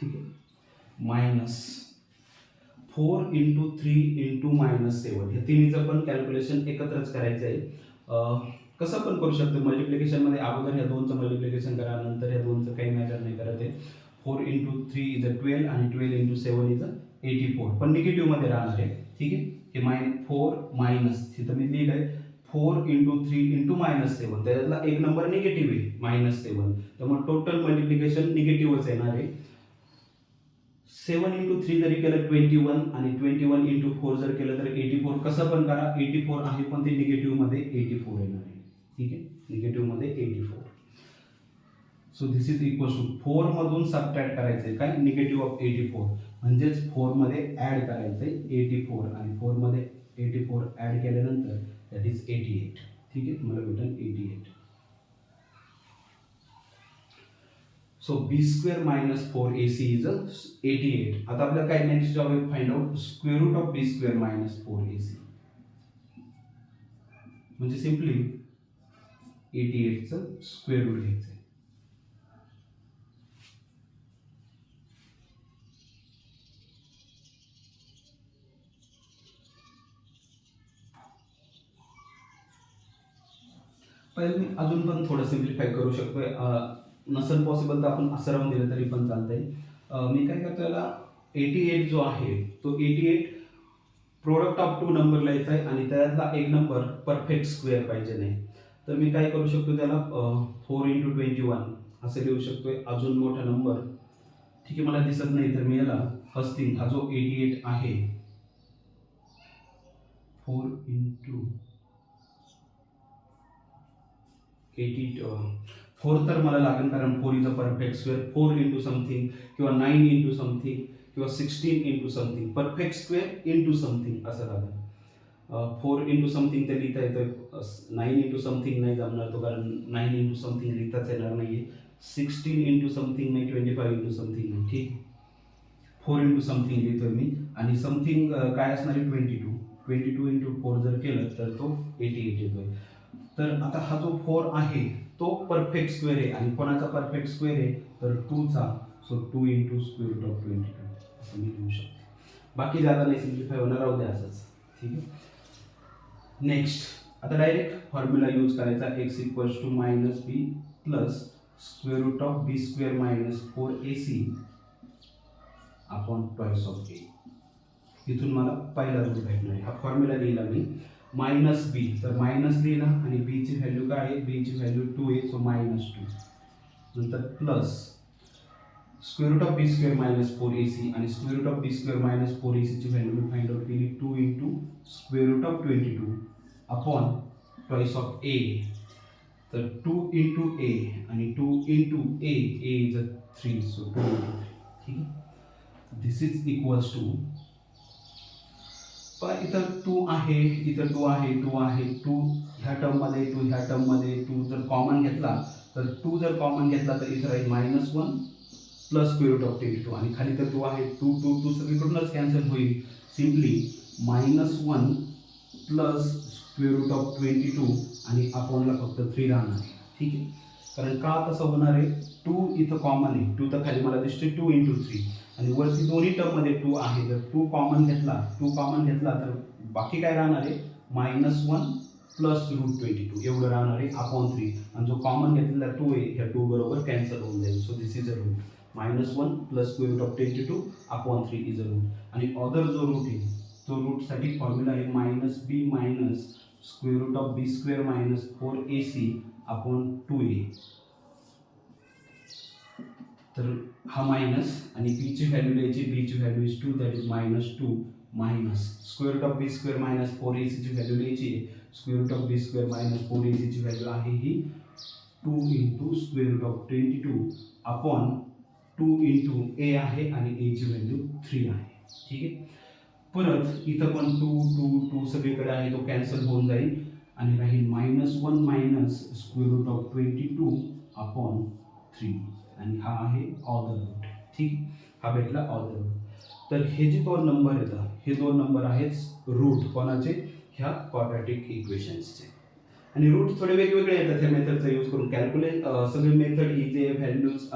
ठीक आहे. मायनस 4 इंटू 3 इंटू -7 हे तिन्हीचं पण कॅल्क्युलेशन एकत्रच करायचं आहे. कसं पण करू शकतो मल्टिप्लिकेशन मध्ये. अगोदर ह्या दोनचं मल्टिप्लिकेशन करा, नंतर ह्या दोनचं काही मॅटर नाही करत आहे. 4 इंटू 3 इज 12 आणि 12 इंटू 7 इज 84. पण निगेटिव्ह मध्ये राहणार आहे. ठीक आहे. हे 4 मायनस तिथं मी लिहिलंय 4 इंटू 3 इंटू -7 त्याच्यातला एक नंबर निगेटिव्ह आहे -7. त्यामुळे टोटल मल्टिप्लिकेशन निगेटिव्हच येणार आहे. 7 इंटू 3 जरी केलं 21 आणि 21 इंटू 4 जर केलं तर 84. कसं पण करा 84 आहे पण ते निगेटिव्ह मध्ये 84 येणार आहे. ठीक आहे. निगेटिव्ह मध्ये 84. So this is equal to 4 मधून सबट्रॅक्ट करायचंय काय, निगेटिव्ह ऑफ 84 म्हणजेच 4 मध्ये ऍड करायचंय 84 आणि 4 मध्ये 84 ऍड केल्यानंतर दॅट इज 88. ठीक आहे. तुम्हाला भेटेल 88. So B square minus 4ac is 88. आता आपल्याला काय नेक्स्ट जॉब आहे find out square root of B square minus 4ac म्हणजे सिम्पली 88 चं स्क्वेअर रूट घ्यायचं. पहिले मी अजून पण थोडं सिम्प्लिफाय करू शकतोय. नसेल पॉसिबल तर आपण असं राहून दिलं तरी पण चालतंय. मी काय करतो याला 88 जो आहे तो 88 प्रोडक्ट ऑफ 2 नंबर लिहायचा आहे आणि त्यातला एक नंबर परफेक्ट स्क्वेअर पाहिजे नाही. तर मी काय करू शकतो त्याला 4 इंटू 21 असं लिहू शकतोय. अजून मोठा नंबर ठीक आहे मला दिसत नाही तर मी याला फर्स्ट थिंग हा जो 88 आहे 4 इंटू 4 तर मला लागेल कारण 4 is a perfect square. 4 into something किंवा 9 इंटू समथिंग किंवा 16 into something perfect square into something असं लागेल. 4 इंटू समथिंग ते लिहिता येतं. 9 इंटू समथिंग नाही जमणार तो कारण 9 इंटू समथिंग लिहिताच येणार नाहीये. 16 इंटू समथिंग नाही 25 इंटू समथिंग नाही. ठीक. 4 इंटू समथिंग लिहितोय मी आणि समथिंग काय असणार आहे 22 इंटू 4 जर केलं तर तो 88 येतोय. तर आता हा जो 4 आहे तो परफेक्ट स्क्वेअर आहे आणि कोणाचा परफेक्ट स्क्वेअर आहे तर 2 चा. So 2 into square root of 22 असं मी लिहू शकतो. बाकी ज्यादा नाही सिम्प्लिफाय होणार राहू द्या असंच. ठीक आहे. नेक्स्ट आता डायरेक्ट फॉर्म्युला यूज करायचा x equals to minus B plus square root of B square minus 4ac upon twice of a. इथून मला पहिला रूट भेटणार आहे. हा फॉर्म्युला लिहिला मी मायनस बी तर मायनस लिहिला आणि बी ची व्हॅल्यू काय आहे बी ची व्हॅल्यू 2 आहे सो -2 नंतर plus square root of B square minus 4ac आणि square root of B square minus 4ac ची व्हॅल्यू मी फाइंड आउट केली 2 into square root of 22 upon twice of a. तर 2 इंटू ए आणि 2 into a is 3 so 2 into 3. ठीक आहे. दिस is equals to पण इथं 2 आहे इथं 2 आहे 2 आहे 2 ह्या टर्ममध्ये 2 ह्या टर्ममध्ये 2 जर कॉमन घेतला तर 2 जर कॉमन घेतला तर इथं राहील -1 प्लस स्क्वेअर रूट ऑफ 22 आणि खाली तर 2 आहे 2 सगळीकडूनच कॅन्सल होईल. Simply -1 plus square root of 22 आणि अपॉनला फक्त 3 राहणार आहे. ठीक आहे. कारण का तसं होणार आहे 2 इथं कॉमन आहे 2 तर खाली मला दिसते 2 इंटू 3 आणि वरती दोन्ही टर्ममध्ये 2 आहे. जर 2 कॉमन घेतला तर बाकी काय राहणार आहे -1 प्लस रूट 22 एवढं राहणार आहे अपॉन 3 आणि जो कॉमन घेतलेला 2 आहे ह्या 2 बरोबर कॅन्सल होऊन जाईल. So this is a root -1 plus square root of 22 upon 3 is a root. आणि अदर जो रूट आहे तो रूटसाठी फॉर्म्युला आहे -b minus square root of B square minus 4ac upon 2a. तर हा मायनस आणि b ची व्हॅल्यू द्यायची, b ची value is 2 that is -2 minus square root of B square minus 4ac ची व्हॅल्यू द्यायची आहे. Square root of B square minus 4ac ची व्हॅल्यू आहे ही 2 into square root of 22 upon 2 into a आहे आणि a ची व्हॅल्यू 3 आहे. ठीक आहे. परत इथं पण 2 2 2 सगळीकडे आहे तो कॅन्सल होऊन जाईल आणि राहील -1 minus square root of 22 upon 3 आणि हा आहे ऑर्डर रूट. ठीक, हा भेटला ऑर्डर रूट. तर हे जे दोन नंबर येतात हे दोन नंबर आहेत रूट कोणाचे, ह्या क्वाड्रॅटिक इक्वेशन्सचे. आणि रूट थोडे वेगवेगळे येतात ह्या मेथडचा यूज करून. कॅल्क्युलेट सगळे मेथड इझी आहे, व्हॅल्यूज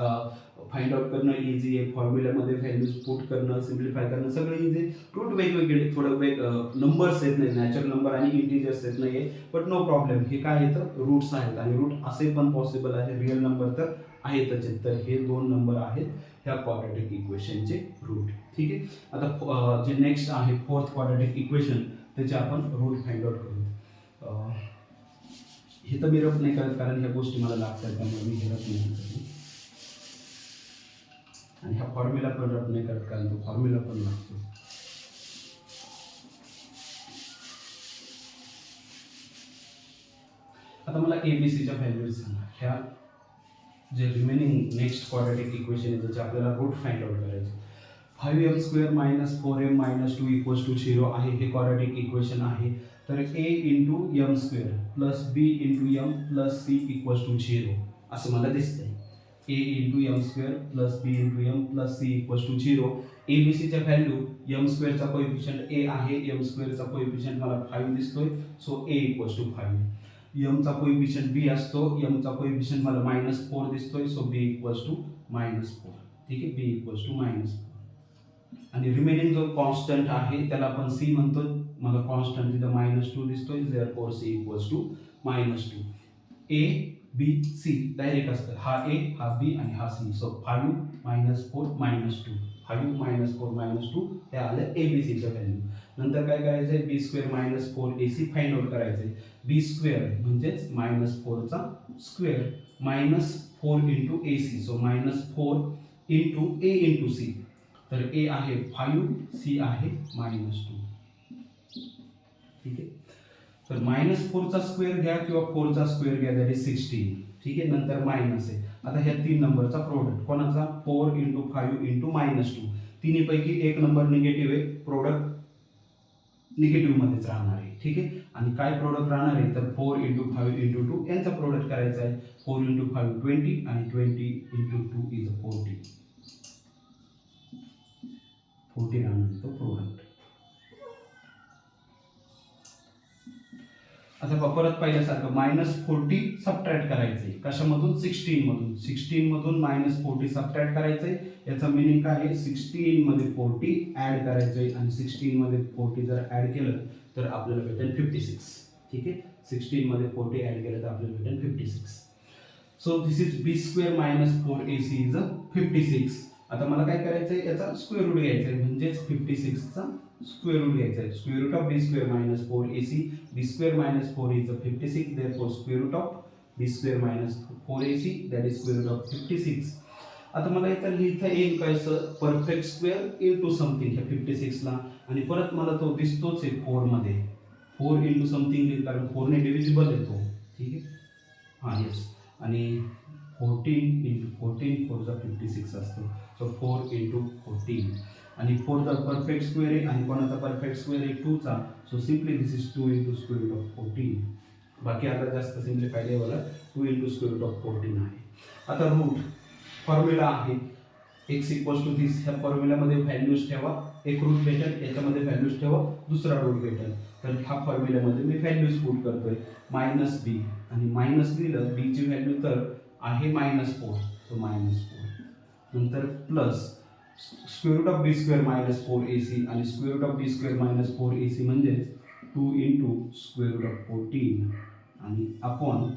फाइंड आउट करणं इझी आहे, फॉर्म्युल्यामध्ये व्हॅल्यूज पुट करणं सिम्प्लिफाय करणं सगळं इझी आहे. रूट वेगवेगळे थोडं नंबर्स येत नाही, नॅचरल नंबर आणि इंटिजर्स येत नाही आहे, बट नो प्रॉब्लेम. हे काय येतं, रूट्स आहेत आणि रूट असे पण पॉसिबल आहे, रिअल नंबर तर आहेतच. तर हे दोन नंबर आहेत ह्या क्वाड्रॅटिक इक्वेशनचे रूट. ठीक आहे. आता जे नेक्स्ट आहे फोर्थ क्वाड्रॅटिक इक्वेशन त्याचे आपण रूट फाइंड आउट करू. हे तर मी रफ नाही करत कारण ह्या गोष्टी मला लागतात त्यामुळे मी हे रफ नाही करत आणि हा फॉर्म्युला पण रफ नाही करत कारण तो फॉर्म्युला पण लागतो. आता मला एबीसीच्या व्हॅल्यूज सांगा. ह्या जे रिमेनिंग नेक्स्ट क्वाड्रॅटिक इक्वेशन आहे ज्याचे आपल्याला रूट फाइंड आउट करायचे. 5m square minus 4m minus 2 equals to 0 आहे, हे क्वाड्रॅटिक इक्वेशन आहे. तर a into m square plus B into m plus C equals to 0 असं मला दिसतंय. a into m square plus B into m plus C equals to 0. A b सीच्या value m स्क्वेअरचा coefficient a आहे, M स्क्वेअरचा coefficient मला 5 दिसतोय, so a equals to 5. एमचा कोएफिशियंट बी असतो, एमचा कोएफिशियंट मला -4 दिसतोय, सो बी इक्वल्स टू -4. ठीक आहे, बी इक्वल्स टू -4. आणि रिमेनिंग जो कॉन्स्टंट आहे त्याला आपण सी म्हणतो. मला कॉन्स्टंट तिथं -2 दिसतोय, therefore C equals to -2. A B C direct असतं, हा ए हा बी आणि हा सी. सो 5 -4 -2, 5 -4 -2 हे आलं ए बी सीच्या व्हॅल्यू. नंतर काय करायचं आहे, b square minus 4ac find out करायचं आहे. बी स्क्वेअर म्हणजेच -4चा square -4 into a c, so -4 into a into c. तर ए आहे 5, सी आहे -2. ठीक आहे. तर -4चा स्क्वेअर घ्या किंवा 4चा स्क्वेअर घ्या, दॅट इज 16. ठीक आहे. नंतर मायनस आहे. आता ह्या तीन नंबरचा प्रोडक्ट कोणाचा, 4 इंटू 5 इंटू -2. तिन्हीपैकी एक नंबर निगेटिव्ह आहे, प्रोडक्ट निगेटिव्ह मध्येच राहणार आहे. ठीक आहे. आणि काय प्रोडक्ट राहणार आहे, तर 4 इंटू 5 इंटू 2 यांचा प्रोडक्ट करायचा आहे. 4 इंटू 5 20 आणि 20 इंटू 2 इज 40. 40 राहणार तो प्रोडक्ट. आता परत पहिल्यासारखं -40 सबट्रॅक्ट करायचंय. कशामधून, 16 मधून. 16 मधून -40 सबट्रॅक्ट करायचंय. याचा मिनिंग काय आहे, 16 मध्ये 40 ऍड करायचंय आणि 16 मध्ये 40 जर ऍड केलं तर आपल्याला भेटेल 56. ठीक आहे. 16 मध्ये 40 ऍड केलं तर आपल्याला भेटेल 56. So this is B square minus 4ac is 56. आता मला काय करायचंय, याचा स्क्वेअर रूट घ्यायचा आहे, म्हणजेच 56चा स्क्वेअर रूट घ्यायचा आहे. Square root of B square minus 4ac, B square minus 4 is 56, therefore square root of B square minus 4ac that is square root of 56. आता मला इथं लिहिता येईल काय sir, perfect square into something ह्या 56ला, आणि परत मला तो दिसतोच आहे 4 मध्ये. 4 इंटू समथिंग लिहिल कारण 4 ने डिव्हिजिबल येतो. ठीक आहे. हां येस. आणि 14 इंटू 14 4चा 56 असतो. सो 4 इंटू 14 आणि 4चा परफेक्ट स्क्वेअर आहे आणि कोणाचा परफेक्ट स्क्वेअर आहे 2चा. So simply this is 2 into square root of 14. बाकी आता जास्त सिम्प्लिफाय लेवलला 2 इंटू स्क्वेअर रूट ऑफ 14 आहे. आता रूट फॉर्म्युला आहे x इक्वल्स टू दिस. ह्या फॉर्म्युल्यामध्ये व्हॅल्यूज ठेवा, एक रूट भेटेल, याच्यामध्ये व्हॅल्यूज ठेवा, दुसरा रूट भेटेल. तर ह्या फॉर्म्युल्यामध्ये मी व्हॅल्यूज पुट करतोय. -b आणि मायनस लिहिलं, b ची व्हॅल्यू तर आहे -4, सो -4. नंतर plus square root of B square minus 4ac आणि square root of B square minus 4ac म्हणजे 2 इंटू स्क्वेअर रूट ऑफ 14 आणि अपॉन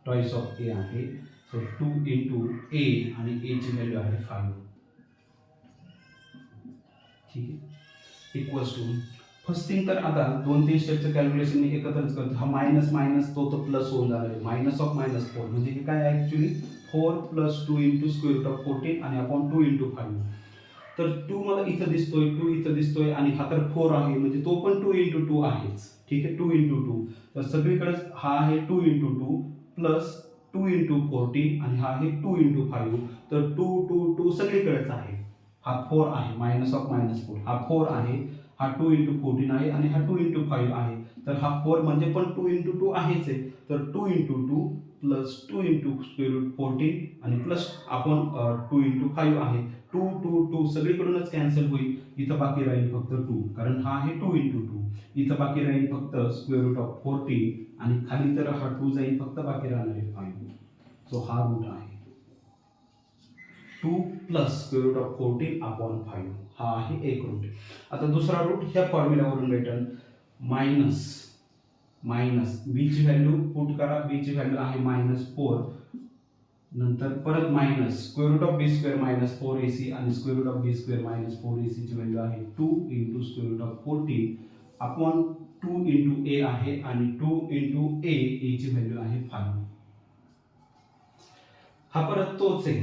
टॉईस ऑफ ए आहे. सो 2 इंटू ए आणि एची व्हॅल्यू आहे 5. ठीक आहे, इक्वल्स टू फर्स्ट थिंग. तर आता 2-3 स्टेपचं कॅल्क्युलेशन मी एकत्रच करतो. हा मायनस मायनस तो प्लस होऊन जाणार आहे. मायनस ऑफ मायनस 4 म्हणजे हे काय आहे actually 4 plus 2 into square root of 14 आणि अपॉन 2 इंटू 5. तर 2 मला इथं दिसतोय, 2 इथं दिसतोय आणि हा तर 4 आहे म्हणजे तो पण 2 इंटू 2 आहेच. ठीक आहे, 2 इंटू 2. तर सगळीकडे हा आहे 2 इंटू 2 प्लस 2 इंटू 14 आणि हा आहे 2 इंटू 5. तर 2 2 2 सगळीकडेच आहे. हा 4 आहे, मायनस ऑफ मायनस 4 हा 4 आहे, हा 2 इंटू 14 आहे आणि हा 2 इंटू 5 आहे. तर हा 4 म्हणजे पण 2 इंटू 2 आहेच आहे. तर 2 into 2 plus 2 into square root 14 आणि प्लस आपण 2 इंटू 5 आहे. 2 2 2 सगळीकडूनच कॅन्सल होईल. इथं बाकी राहील फक्त 2 कारण हा आहे 2 इंटू 2. इथं बाकी राहील फक्त स्क्वेअर रूट ऑफ 14 आणि खाली तर हा 2 जाईल, फक्त बाकी राहणार आहे 5. सो हा रूट आहे 2 plus square root of 14 upon 5. हा आहे एक रूट. आता दुसरा रूट ह्या फॉर्म्युल्यावरून भेटेल. मायनस मायनस बी ची व्हॅल्यू पुट करा. बी ची व्हॅल्यू आहे -4. नंतर परत minus square root of B square minus 4ac आणि square root of B square minus 4ac ची व्हॅल्यू आहे 2 into square root of 14 upon 2 into a आहे आणि 2 इंटू ए ची व्हॅल्यू आहे 5. हा परत तोच आहे.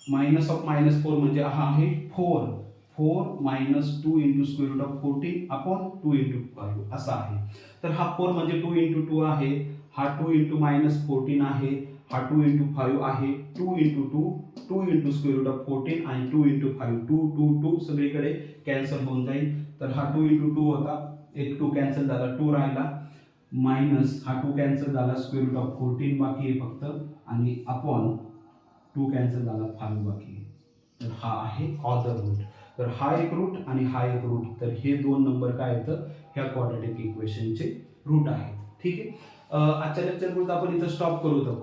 मायनस ऑफ मायनस 4 म्हणजे हा आहे 4 minus 2 into square root of 14 upon 2 into 5 असा आहे. तर हा 4 म्हणजे 2 इंटू 2 आहे, हा 2 इंटू मायनस 14 आहे, हा 2 इंटू 5 आहे, 2 into 2 2 into square root of 14 आणि 2 इंटू 5 2 2 2 सगळीकडे कॅन्सल होऊन जाईल. तर हा 2 इंटू 2 होता, एक 2 कॅन्सल झाला, 2 राहिला, मायनस हा 2 कॅन्सल झाला, स्क्वेअर रूट ऑफ 14 बाकी आहे फक्त आणि अपॉन 2 कॅन्सल झाला, 5 बाकी आहे. तर हा आहे ऑदर रूट. तर हा एक रूट आणि हा एक रूट. तर हे दोन नंबर काय येतं ह्या क्वाड्रॅटिक इक्वेशनचे रूट आहेत. ठीक आहे, आजच्या लेक्चर आपण इथं स्टॉप करू. तर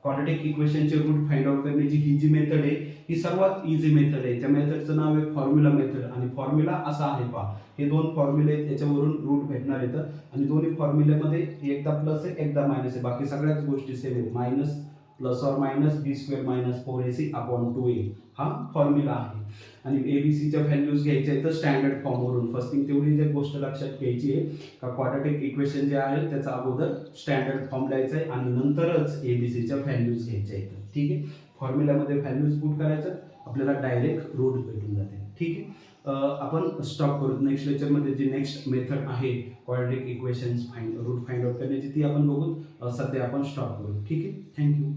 क्वाड्रॅटिक इक्वेशनचे रूट फाइंड आउट करण्याची ही जी मेथड आहे ही सर्वात इझी मेथड आहे. त्या मेथडचं नाव आहे फॉर्म्युला मेथड आणि फॉर्म्युला असा आहे पहा. हे दोन फॉर्म्युले आहेत, त्याच्यावरून रूट भेटणार येतं आणि दोन्ही फॉर्म्युल्यामध्ये एकदा प्लस आहे एकदा मायनस आहे, बाकी सगळ्याच गोष्टी सेम आहेत. Minus plus or minus B square minus 4ac upon 2a हा फॉर्म्युला आहे. आणि एबीसीच्या व्हॅल्यूज घ्यायच्या आहेत तर स्टँडर्ड फॉर्मवरून. फर्स्ट थिंग तेवढी एक गोष्ट लक्षात घ्यायची आहे का क्वाड्रॅटिक इक्वेशन जे आहे त्याचा अगोदर स्टँडर्ड फॉर्म लिहायचा आहे आणि नंतरच एबीसीच्या व्हॅल्यूज घ्यायच्या आहेत. ठीक आहे, फॉर्म्युल्यामध्ये व्हॅल्यूज पुट करायचं, आपल्याला डायरेक्ट रूट भेटून जाते. ठीक आहे, आपण स्टॉप करू. नेक्स्ट लेक्चरमध्ये जी नेक्स्ट मेथड आहे quadratic equations root find out करण्याची ती आपण बघू. सध्या आपण स्टॉप करू. ठीक आहे, थँक्यू.